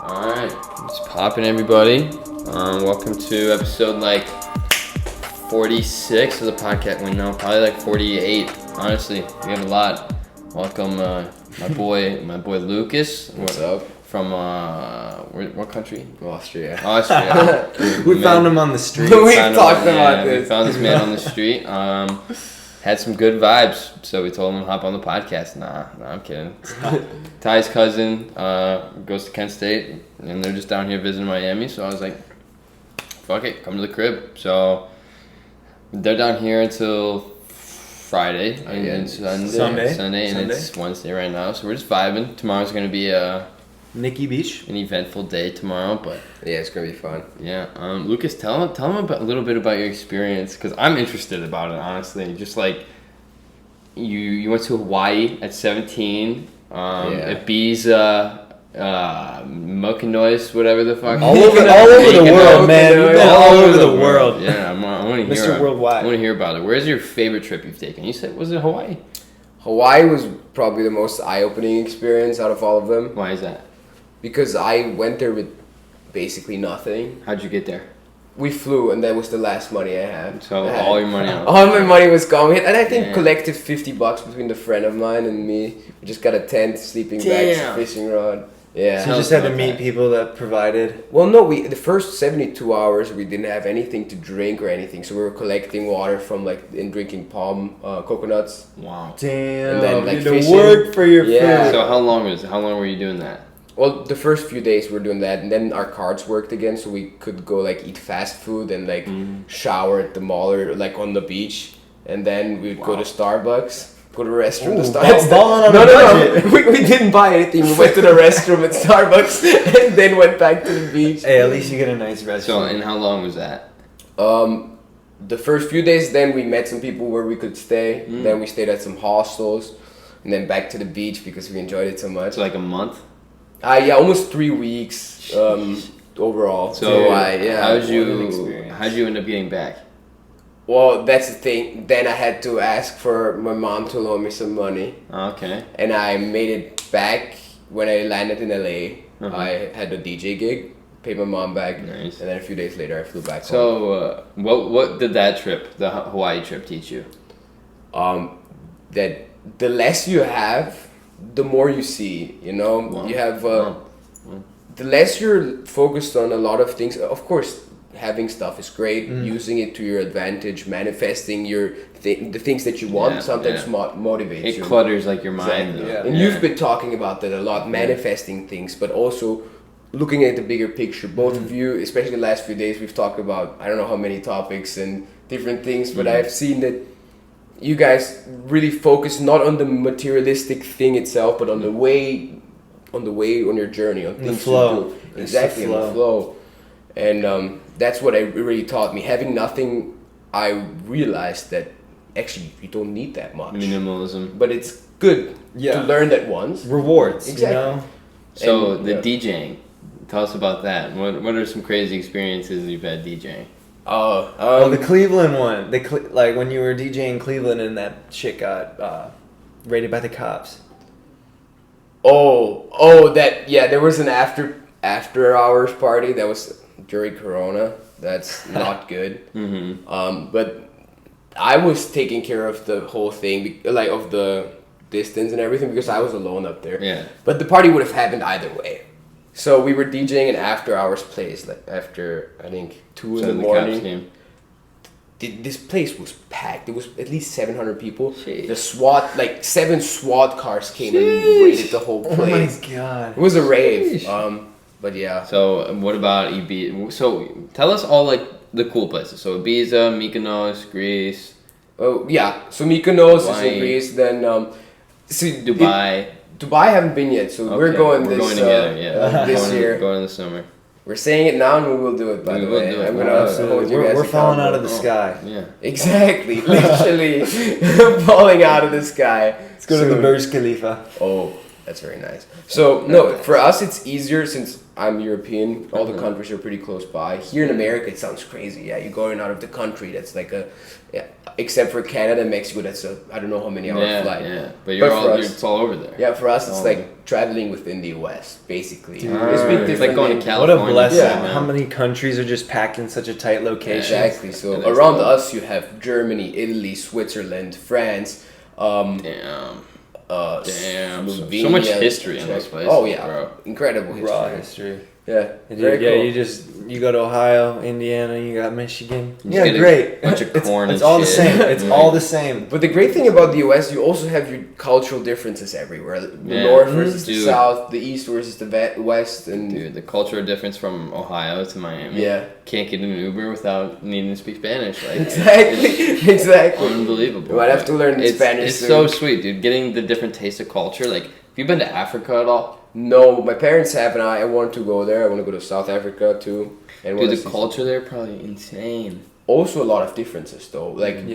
Alright, it's popping, everybody. Welcome to episode 46 of the podcast. Well, no, probably 48. Honestly, we have a lot. Welcome, my boy Lucas. What's up? From what country? Austria. We found him on the street. We talked about this. We found this man on the street. Had some good vibes, so we told him to hop on the podcast. Nah, I'm kidding. Ty's cousin goes to Kent State, and they're just down here visiting Miami, so I was like, fuck it, come to the crib. So they're down here until Friday and Sunday, and it's Wednesday right now, so we're just vibing. Tomorrow's going to be Nikki Beach. An eventful day tomorrow, but Yeah, it's gonna be fun. yeah. Lucas, tell him a little bit about your experience, because I'm interested about it, honestly. Just you went to Hawaii at 17, Ibiza, Mykonos, whatever the fuck. All over the world, man. You've been all over the world. Yeah, I want to hear. Mr. Worldwide. I want to hear about it. Where's your favorite trip you've taken? You said, was it Hawaii? Hawaii was probably the most eye-opening experience out of all of them, Why is that? because I went there with basically nothing. How'd you get there? We flew, and that was the last money I had. So all your money out. All my money was gone, and I think Damn. collective $50 between the friend of mine and me. We just got a tent, sleeping bags, Damn. fishing rod. Yeah. So Tell you us just had to about meet that. people that provided. Well, no, the first 72 hours we didn't have anything to drink or anything, so we were collecting water from and drinking palm coconuts. Wow. Damn. And then, you had fishing. to work for your Yeah. food. So how long were you doing that? Well, the first few days we were doing that, and then our cards worked again, so we could go eat fast food and shower at the mall or on the beach, and then we'd go to Starbucks. Go to the restroom to Starbucks. balling on a No. budget. We didn't buy anything. We went to the restroom at Starbucks and then went back to the beach. Hey, at least you get a nice So, restaurant. and how long was that? The first few days, then we met some people where we could stay. Then we stayed at some hostels, and then back to the beach because we enjoyed it so much. It's like a month. Yeah, almost 3 weeks overall. So how'd how'd experience. you end up getting back? Well, that's the thing. Then I had to ask for my mom to loan me some money, Okay. and I made it back when I landed in LA. Uh-huh. I had a DJ gig, paid my mom back, Nice. and then a few days later I flew back home. So what did that trip, the Hawaii trip, teach you? That the less you have, the more you see. Wow. You have Wow. the less you're focused on a lot of things. Of course, having stuff is great. Using it to your advantage, manifesting the things that you want Yeah, sometimes yeah. motivates It you. clutters your mind. Exactly. though. And you've been talking about that a lot, manifesting things, but also looking at the bigger picture. Both of you, especially the last few days, we've talked about I don't know how many topics and different things, but I've seen that you guys really focus not on the materialistic thing itself, but on the way on your journey, on The things flow. to do. It's Exactly, the on the flow. And that's what it really taught me. Having nothing, I realized that actually you don't need that much. Minimalism. But it's good Yeah. to learn that once. Rewards, Exactly. you know? So And, the yeah. DJing, tell us about that. What are some crazy experiences you've had DJing? Oh, the Cleveland one. When you were DJing Cleveland and that shit got raided by the cops. There was an after hours party that was during Corona. That's not good. But I was taking care of the whole thing, of the distance and everything, because I was alone up there. Yeah. But the party would have happened either way. So we were DJing an after hours place, after I think 2 in the cops morning. came. This place was packed. There was at least 700 people. Jeez. The SWAT, 7 SWAT cars came and raided the whole Oh my place. god. It was a rave. Sheesh. But yeah. So what about Ibiza? So tell us all the cool places. So Ibiza, Mykonos, Greece, Oh yeah. So Mykonos is Hawaii. in Greece. Then Dubai. Dubai I haven't been yet. So we're Okay, going we're this going together. Yeah, this going, year. going in the summer. We're saying it now and we will do it. By We the will way, do it. I'm We're gonna absolutely- hold you guys We're falling out of the accountable. sky. Yeah. Exactly. Literally falling out of the sky. Let's go to the Burj Khalifa. Oh, That's very nice. So no, for us it's easier since I'm European. All the countries are pretty close by. Here in America, it sounds crazy. Yeah, you're going out of the country. That's like except for Canada and Mexico. That's I don't know how many hour flight. Yeah, but it's all over there. Yeah, for us it's like traveling within the U.S. basically. It's like going to California. What a blessing! Yeah. How many countries are just packed in such a tight location? Exactly. So around us you have Germany, Italy, Switzerland, France. Damn, so Slovenia, much history in those places. Oh yeah, bro. incredible history. Raw history. Yeah, Very cool. You go to Ohio, Indiana, you got Michigan. You get great. bunch of corn It's and all the shit. same. It's all the same. But the great thing about the US, you also have your cultural differences everywhere. The north versus the south, the east versus the west, and Dude, the cultural difference from Ohio to Miami. Yeah. Can't get an Uber without needing to speak Spanish. Like exactly. Unbelievable. You might have to learn Spanish It's soon. so sweet, dude. Getting the different taste of culture. Like, have you been to Africa at all? No, my parents have, and I want to go there. I want to go to South Africa too. And Dude, the culture there probably insane. also a lot of differences though. Like in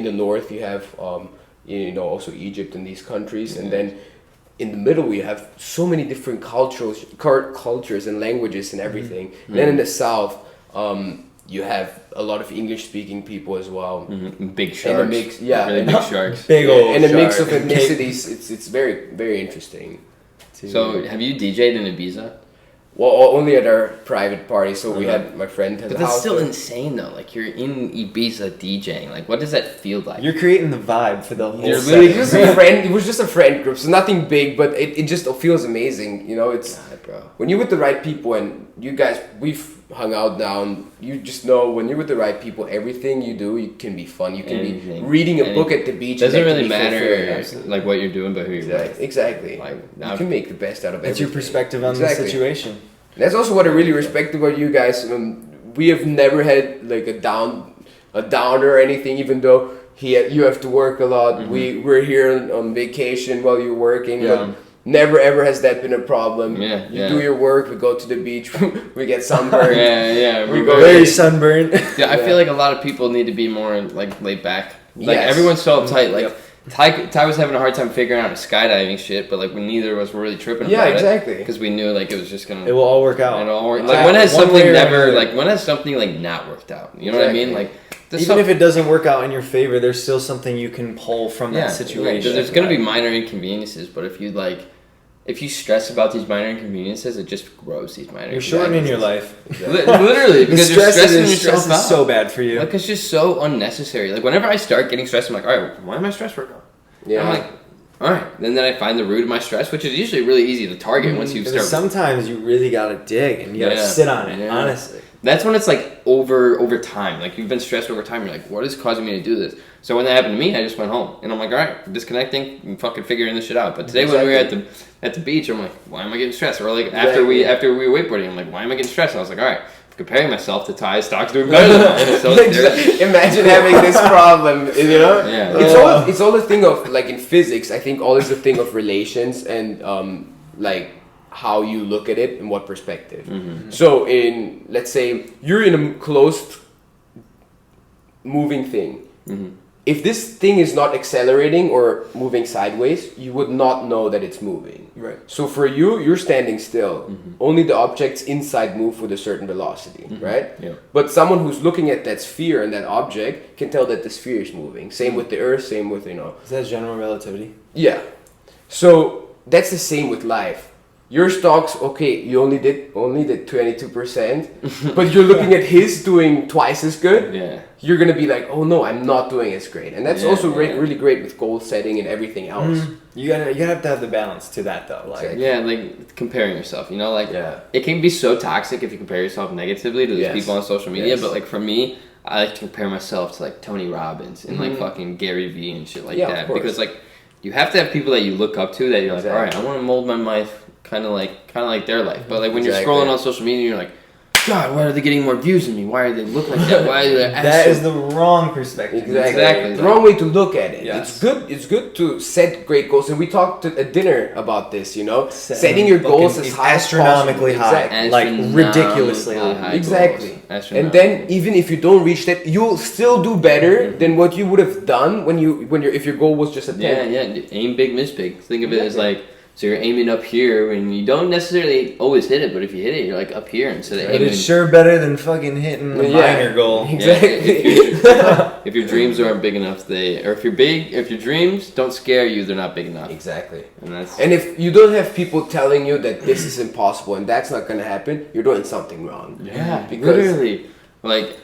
the north you have also Egypt and these countries, and then in the middle you have so many different cultures and languages and everything. And then in the south you have a lot of English speaking people as well. Big sharks. And a mix, Really big sharks. Big old and a mix shark. of ethnicities. It's very, very interesting. So, have you DJ'd in Ibiza? Well, only at our private party. So we had my friend has But a that's house still there. insane though. Like, you're in Ibiza DJing. Like, what does that feel like? You're creating the vibe for the whole. You're set. literally- It was just a friend group, so nothing big, but it just feels amazing. You know, it's bro. when you're with the right people, and you guys, we've hung out now, and you just know when you're with the right people, everything you do, you can be fun. You can be reading a book at the beach. Doesn't and that really can be fulfilling. matter like what you're doing, but who you're with. Exactly. Like, you can make the best out of That's everything. your perspective on the situation. That's also what I really respect about you guys. We have never had like a downer or anything, even though you have to work a lot. We're here on vacation while you're working, but never ever has that been a problem. You do your work, we go to the beach, we get sunburned. We go Very sunburned. Yeah, I feel like a lot of people need to be more like laid back. Like everyone's so uptight. Like Ty was having a hard time figuring out skydiving shit, but like neither of us were really tripping about it. Exactly. Because we knew like it was just gonna. It will all work out. It all work. Like when has something not worked out? You know what I mean? Like even if it doesn't work out in your favor, there's still something you can pull from that situation. There's gonna be minor inconveniences, but if you stress about these minor inconveniences, it just grows these minor. You're shortening your life. Literally, because you're stressing yourself out. Stress is so bad for you. Like it's just so unnecessary. Like whenever I start getting stressed, I'm like, all right, why am I stressed right now? Yeah. I'm like, all right. And then I find the root of my stress, which is usually really easy to target once you start. Sometimes you really gotta dig and you gotta sit on it. Honestly, that's when it's like over time. Like you've been stressed over time. You're like, what is causing me to do this? So when that happened to me, I just went home and I'm like, all right, disconnecting and fucking figuring this shit out. But today when we were at the beach, I'm like, why am I getting stressed? Or like after we were wakeboarding, I'm like, why am I getting stressed? And I was like, all right, comparing myself to Ty, stock's doing better than mine. So imagine having this problem, you know? Yeah. It's all a thing of like in physics. I think all is a thing of relations and like how you look at it and what perspective. So let's say you're in a closed moving thing. If this thing is not accelerating or moving sideways, you would not know that it's moving. Right. So for you, you're standing still. Only the objects inside move with a certain velocity, right? Yeah. But someone who's looking at that sphere and that object can tell that the sphere is moving. Same with the Earth, same with, Is that general relativity? Yeah. So that's the same with life. Your stocks, okay, you only did 22%, but you're looking at his doing twice as good. Yeah. You're gonna be like, oh no, I'm not doing as great, and that's also really great with goal setting and everything else. You gotta have to have the balance to that though. Like like comparing yourself. You know, like it can be so toxic if you compare yourself negatively to these people on social media. But like for me, I like to compare myself to like Tony Robbins and like fucking Gary Vee and shit like that, because like you have to have people that you look up to that you're like, all right, I want to mold my life kind of like their life. But like when you're scrolling on social media, you're like, God, why are they getting more views than me? Why are they look like that? Why are they that is the wrong perspective. Exactly. The wrong way to look at it. Yes. It's good to set great goals, and we talked at dinner about this, setting your goals as high astronomically as high. Exactly. Like ridiculously high. Exactly. And then even if you don't reach that, you'll still do better than what you would have done if your goal was just a 10. Yeah, aim big, miss big. Think of it as like So you're aiming up here, and you don't necessarily always hit it, but if you hit it, you're like up here instead of But aiming. it's sure better than fucking hitting the minor goal. Exactly. If your dreams aren't big enough, if your dreams don't scare you, they're not big enough. Exactly. And if you don't have people telling you that this is impossible and that's not gonna happen, you're doing something wrong. Yeah, because literally. Like,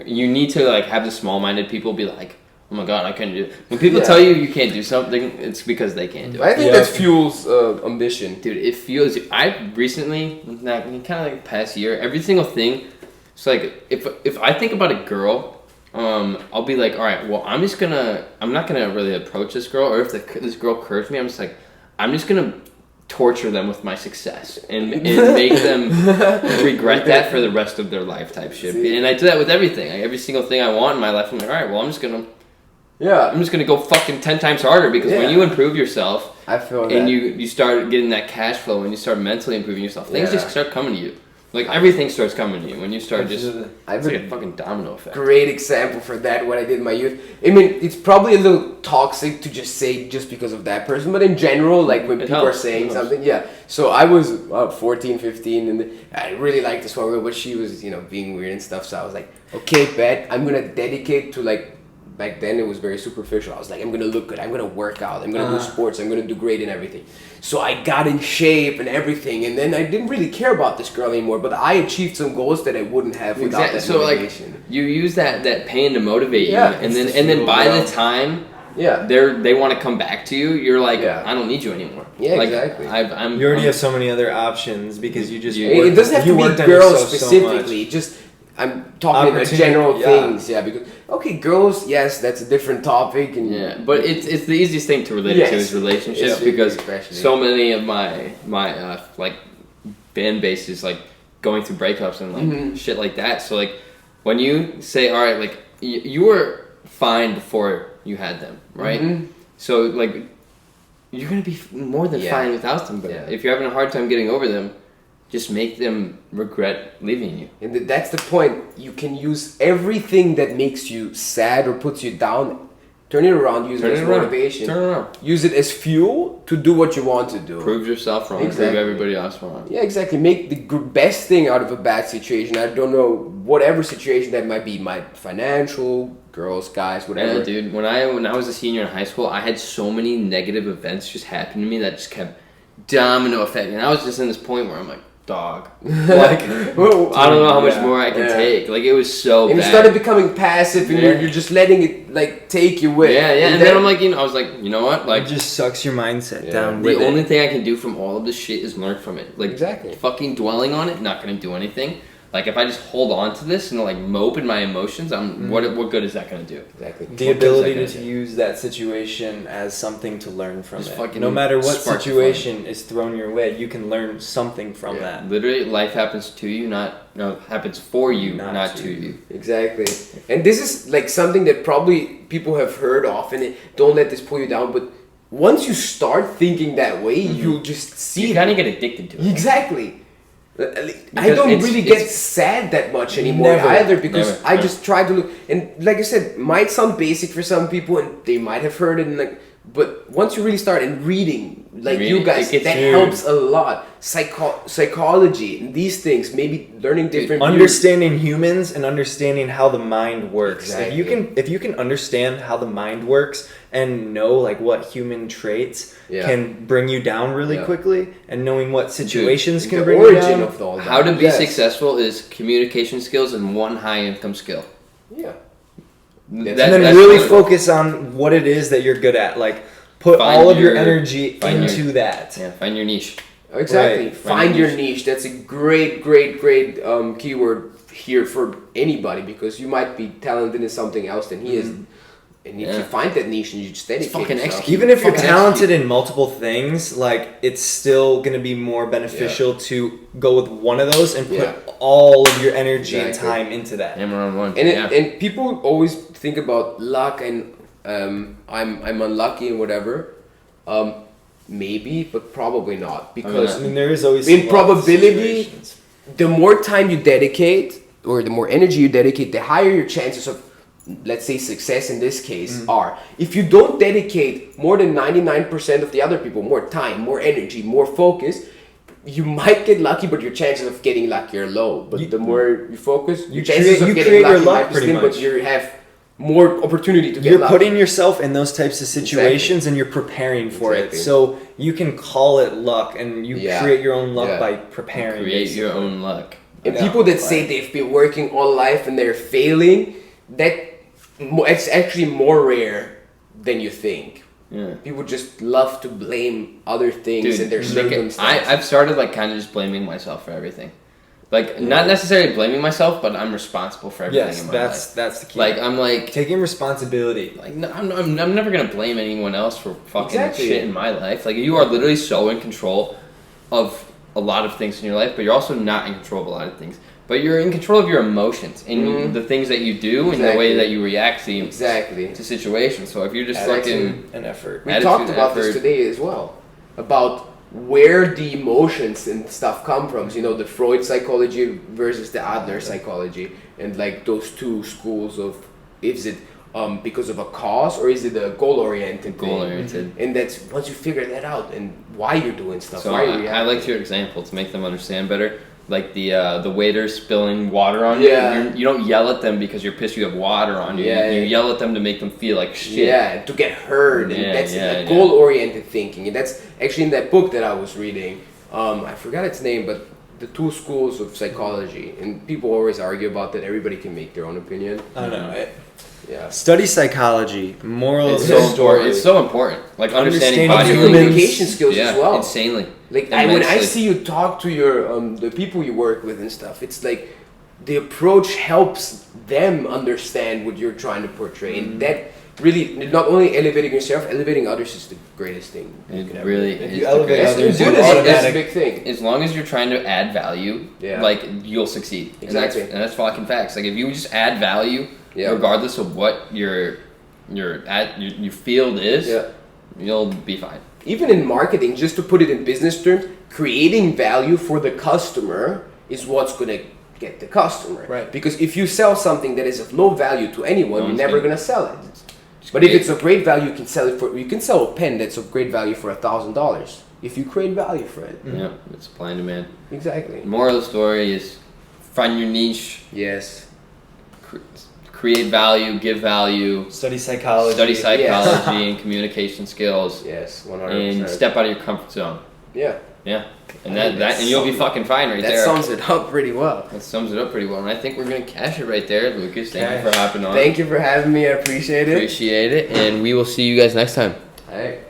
you need to like have the small-minded people be like, oh my god, I couldn't do it. When people tell you can't do something, it's because they can't do it. I think that fuels ambition. Dude, it feels... I recently, kind of like past year, every single thing, it's like, if I think about a girl, I'll be like, all right, well, I'm not gonna really approach this girl, or if this girl curves me, I'm just like, I'm just gonna torture them with my success and make them regret that for the rest of their life type shit. And I do that with everything. Like, every single thing I want in my life, I'm like, all right, well, I'm just gonna go fucking 10 times harder, because when you improve yourself, I feel and you start getting that cash flow, and you start mentally improving yourself, things just start coming to you. Like, everything starts coming to you when you start it's like a fucking domino effect. Great example for that, what I did in my youth. I mean, it's probably a little toxic to just say just because of that person, but in general, like when people are saying something, So I was 14, 15, and I really liked this one girl, but she was, being weird and stuff, so I was like, okay, bet, I'm gonna dedicate to like, back then it was very superficial. I was like, I'm gonna look good, I'm gonna work out, I'm gonna do sports, I'm gonna do great in everything. So I got in shape and everything, and then I didn't really care about this girl anymore, but I achieved some goals that I wouldn't have without that motivation. Like, you use that pain to motivate you, and then by the time they want to come back to you, you're like, I don't need you anymore. Yeah, like, exactly. You already have so many other options because you just it doesn't have to be girls specifically, just I'm talking about general things, because girls, yes, that's a different topic, and but it's the easiest thing to relate to is relationships, because so many of my like fan base is like going through breakups and like shit like that. So like when you say, all right, like you were fine before you had them, right? So like you're gonna be more than fine without them, but if you're having a hard time getting over them, just make them regret leaving you. And that's the point. You can use everything that makes you sad or puts you down, turn it around, use it as motivation. Turn it around. Use it as fuel to do what you want to do. Prove yourself wrong. Prove everybody else wrong. Yeah, exactly. Make the best thing out of a bad situation. I don't know, whatever situation that might be. Financial, girls, guys, whatever. Yeah, dude. When I was a senior in high school, I had so many negative events just happen to me that just kept domino effect. And I was just in this point where I'm like, dog. Like, I don't know how much more I can take. Like, it was so bad. And you started becoming passive, and you're just letting it, like, take you with. Yeah. And then I'm like, I was like, you know what? Like, it just sucks your mindset down. The only thing I can do from all of this shit is learn from it. Like, exactly. Fucking dwelling on it, not gonna do anything. Like, if I just hold on to this and like mope in my emotions, what good is that gonna do? Exactly. The ability to use that situation as something to learn from just it. No matter what situation is thrown your way, you can learn something from that. Literally, life happens to you, happens for you, not to you. Exactly. And this is like something that probably people have heard often. Don't let this pull you down, but once you start thinking that way, you'll just see you kind of get addicted to it. Exactly. I don't really get sad that much anymore either, because I just try to look, and like I said, might sound basic for some people, and they might have heard it, and but once you really start and reading, you guys, that helps a lot. Psychology and these things, maybe learning different understanding humans and understanding how the mind works. Exactly. If you can understand how the mind works and know like what human traits can bring you down really quickly, and knowing what situations can bring you down. Of all that. How to be successful is communication skills and one high income skill. Yeah. And then really focus on what it is that you're good at. Like, put all of your energy into that. Yeah, find your niche. Exactly. Right. Find your niche. That's a great keyword here for anybody, because you might be talented in something else than he is. And if you find that niche and you just dedicate yourself. Even if you're talented in multiple things, like, it's still going to be more beneficial to go with one of those and put all of your energy and time into that. Hammer on one. And people always think about luck and I'm unlucky and whatever. Maybe, but probably not, because there is always in probability, the more time you dedicate or the more energy you dedicate, the higher your chances of let's say success in this case are. If you don't dedicate more than 99% of the other people more time, more energy, more focus, you might get lucky, but your chances of getting lucky are low. But the more you focus, your chances of getting lucky might be slim, but you have more opportunity to get lucky. You're putting yourself in those types of situations and you're preparing for it. So you can call it luck, and you create your own luck by preparing. Create your own luck. And people that say they've been working all life and they're failing, it's actually more rare than you think. Yeah. People just love to blame other things and their circumstances. I've started like kind of just blaming myself for everything. Like not necessarily blaming myself, but I'm responsible for everything in my life. That's the key. Like I'm like taking responsibility. Like no, I'm never gonna blame anyone else for fucking shit in my life. Like you are literally so in control of a lot of things in your life, but you're also not in control of a lot of things. But you're in control of your emotions and the things that you do and the way that you react to to situations. So if you're just fucking an effort, we talked about this today as well, about where the emotions and stuff come from. You know, the Freud psychology versus the Adler psychology, and like those two schools of, is it because of a cause or is it a goal-oriented thing? And that's once you figure that out and why you're doing stuff. So I liked your example to make them understand better. Like the waiter spilling water on you. You don't yell at them because you're pissed you have water on you. You yell at them to make them feel like shit. Yeah, to get heard. And that's goal-oriented thinking. And that's actually in that book that I was reading. I forgot its name, but the two schools of psychology. And people always argue about that. Everybody can make their own opinion. I know. Yeah. Study psychology, it's so important. Like understanding body communication skills as well. Insanely. Like when I see you talk to your the people you work with and stuff, it's like the approach helps them understand what you're trying to portray, and that really not only elevating yourself, elevating others is the greatest thing. It really is. If you elevate others, that's a big thing. As long as you're trying to add value, like you'll succeed. Exactly. And that's fucking facts. Like if you just add value. Regardless of what your field is, you'll be fine. Even in marketing, just to put it in business terms, creating value for the customer is what's going to get the customer. Right. Because if you sell something that is of low value to anyone, you're never going to sell it. But if it's of great value, you can sell a pen that's of great value for $1,000 if you create value for it. Yeah, it's supply and demand. Exactly. Moral of the story is find your niche. Yes. Create value, give value. Study psychology. And communication skills. Yes, 100%. And step out of your comfort zone. Yeah. Yeah. And and you'll be fucking fine right there. That sums it up pretty well. That sums it up pretty well. And I think we're going to cash it right there. Lucas, thank you for hopping on. Thank you for having me. I appreciate it. Appreciate it. And we will see you guys next time. Hey.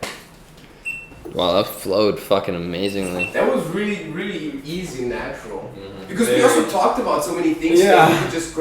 Wow, that flowed fucking amazingly. That was really, really easy, natural. Because we also talked about so many things that we could just